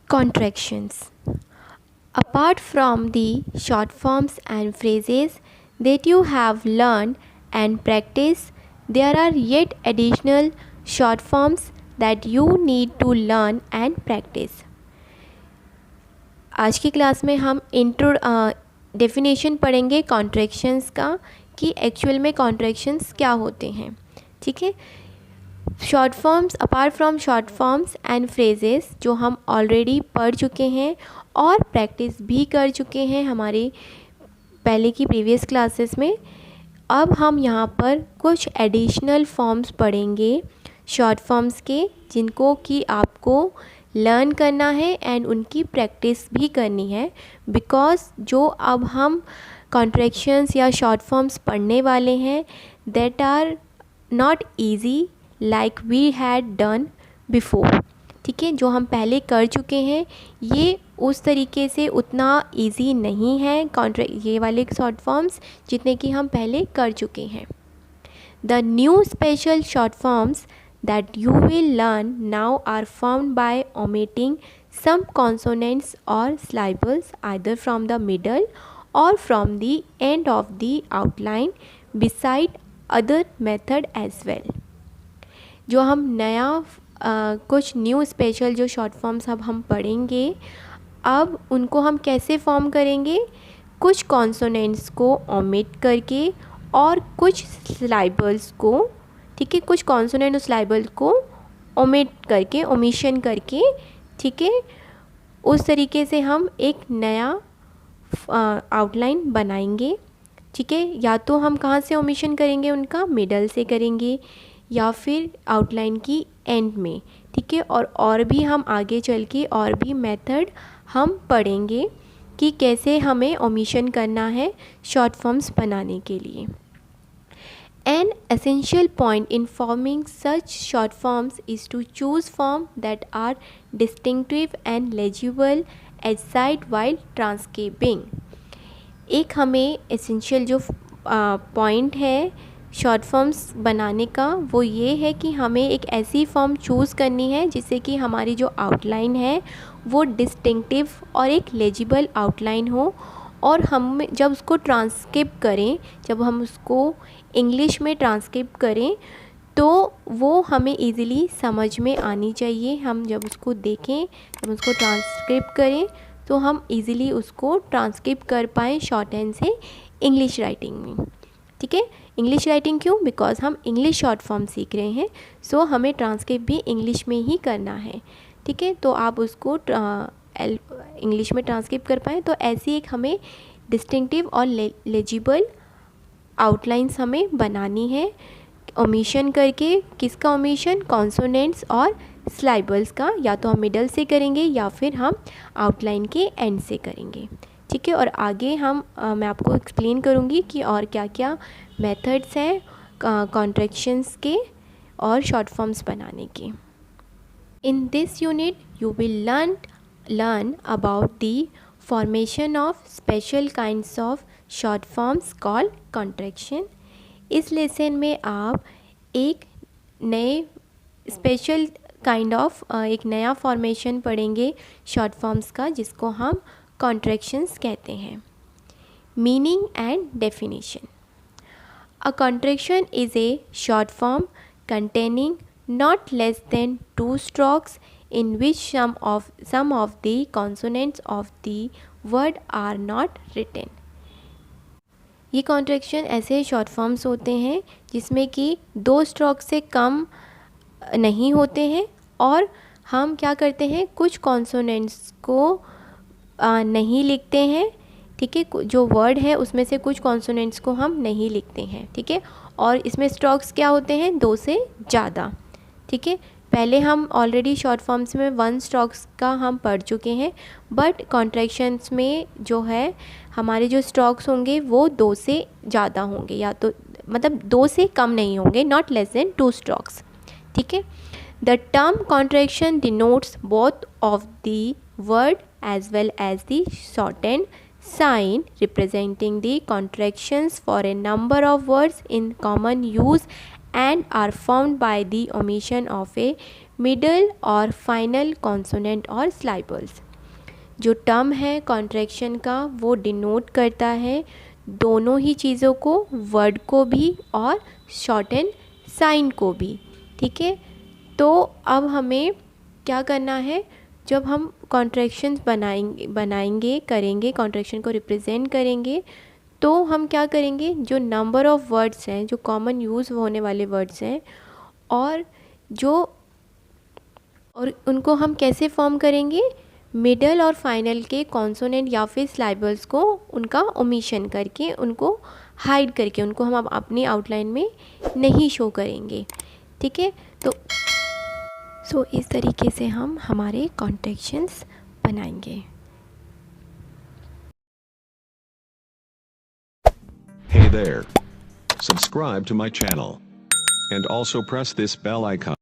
Contractions. Apart from the short forms and phrases that you have learned and practiced, there are yet additional short forms that you need to learn and practice. आज की class में हम definition पढ़ेंगे contractions का कि actual में contractions क्या होते हैं. ठीक है. Short forms, apart from short forms and phrases जो हम ऑलरेडी पढ़ चुके हैं और प्रैक्टिस भी कर चुके हैं हमारी पहले की प्रीवियस क्लासेस में, अब हम यहाँ पर कुछ एडिशनल फॉर्म्स पढ़ेंगे शॉर्ट फॉर्म्स के, जिनको कि आपको लर्न करना है एंड उनकी प्रैक्टिस भी करनी है. बिकॉज जो अब हम कॉन्ट्रैक्शंस या शॉर्ट फॉर्म्स पढ़ने वाले हैं that are not easy like we had done before. ठीक है. जो हम पहले कर चुके हैं ये उस तरीके से उतना इजी नहीं है ये वाले शॉर्ट फॉर्म्स जितने कि हम पहले कर चुके हैं. The new special short forms that you will learn now are formed by omitting some consonants or syllables either from the middle or from the end of the outline beside other method as well. जो हम नया कुछ new special जो short forms अब हम पढ़ेंगे, अब उनको हम कैसे फॉर्म करेंगे, कुछ कॉन्सोनेंट्स को ओमिट करके और कुछ सिलाइबल्स को, ठीक है, कुछ कॉन्सोनेंट और सिलाइबल को ओमिट करके, ओमिशन करके, ठीक है, उस तरीके से हम एक नया आउटलाइन बनाएंगे. ठीक है. या तो हम कहाँ से ओमिशन करेंगे, उनका मिडल से करेंगे या फिर आउटलाइन की एंड में. ठीक है. और भी हम आगे चल के और भी मेथड हम पढ़ेंगे कि कैसे हमें ओमिशन करना है शॉर्ट फॉर्म्स बनाने के लिए. An essential point in forming such short forms is to choose forms that are distinctive and legible as sight while transcribing. एक हमें essential जो पॉइंट है शॉर्ट फॉर्म्स बनाने का वो ये है कि हमें एक ऐसी फॉर्म चूज़ करनी है जिससे कि हमारी जो आउटलाइन है वो डिस्टिंक्टिव और एक लेजिबल आउटलाइन हो, और हम जब उसको ट्रांसक्रिप्ट करें, जब हम उसको इंग्लिश में ट्रांसक्रिप्ट करें तो वो हमें इजीली समझ में आनी चाहिए. हम जब उसको देखें, जब उसको ट्रांसक्रिप्ट करें तो हम इजीली उसको ट्रांसक्रिप्ट कर पाएँ शॉर्ट हैंड से इंग्लिश राइटिंग में. ठीक है. इंग्लिश राइटिंग क्यों? बिकॉज हम इंग्लिश शॉर्ट फॉर्म सीख रहे हैं, सो हमें ट्रांसक्रिप्ट भी इंग्लिश में ही करना है. ठीक है. तो आप उसको इंग्लिश में ट्रांसक्रिप्ट कर पाएँ तो ऐसी एक हमें डिस्टिंक्टिव और लेजिबल आउटलाइंस हमें बनानी है ओमिशन करके. किसका ओमिशन? कॉन्सोनेंट्स और सिलाइबल्स का. या तो हम मिडल से करेंगे या फिर हम आउटलाइन के एंड से करेंगे. ठीक है. और आगे मैं आपको एक्सप्लेन करूँगी कि और क्या क्या मेथड्स हैं कॉन्ट्रैक्शंस के और शॉर्ट फॉर्म्स बनाने के. In this unit you will learn about the formation of special kinds of short forms called contraction. इस लेसन में आप एक नए स्पेशल काइंड ऑफ एक नया फॉर्मेशन पढ़ेंगे शॉर्ट फॉर्म्स का जिसको हम कॉन्ट्रैक्शंस कहते हैं. Meaning and definition. A contraction is a short form containing not less than 2 strokes in which some of the consonants of the word are not written. ये contraction ऐसे short forms होते हैं जिसमें कि 2 स्ट्रोक से कम नहीं होते हैं, और हम क्या करते हैं, कुछ कॉन्सोनेंट्स को नहीं लिखते हैं. ठीक है. जो वर्ड है उसमें से कुछ कॉन्सोनेंट्स को हम नहीं लिखते हैं. ठीक है. और इसमें स्ट्रोक्स क्या होते हैं? 2 से ज़्यादा. ठीक है. पहले हम ऑलरेडी शॉर्ट फॉर्म्स में 1 स्ट्रोक्स का हम पढ़ चुके हैं, बट कॉन्ट्रैक्शंस में जो है हमारे जो स्ट्रोक्स होंगे वो 2 से ज़्यादा होंगे, या तो मतलब 2 से कम नहीं होंगे, नॉट लेस देन 2 स्ट्रोक्स. ठीक है. The term contraction denotes both of the word as well as the shortened sign representing the contractions for a number of words in common use and are formed by the omission of a middle or final consonant or syllables। जो term है contraction का वो denote करता है दोनों ही चीज़ों को, word को भी और शॉर्ट एंड साइन को भी। ठीक है, तो अब हमें क्या करना है, जब हम कॉन्ट्रैक्शंस बनाएंगे करेंगे, कॉन्ट्रैक्शन को रिप्रेजेंट करेंगे, तो हम क्या करेंगे, जो नंबर ऑफ़ वर्ड्स हैं, जो कॉमन यूज़ होने वाले वर्ड्स हैं और उनको हम कैसे फॉर्म करेंगे, मिडल और फाइनल के कॉन्सोनेंट या फिर सिलेबल्स को उनका ओमिशन करके, उनको हाइड करके, उनको हम अपनी आउटलाइन में नहीं शो करेंगे। ठीक है, तो इस तरीके से हम हमारे कॉन्ट्रैक्शंस बनाएंगे। Hey there. Subscribe to my channel. And also press this bell icon.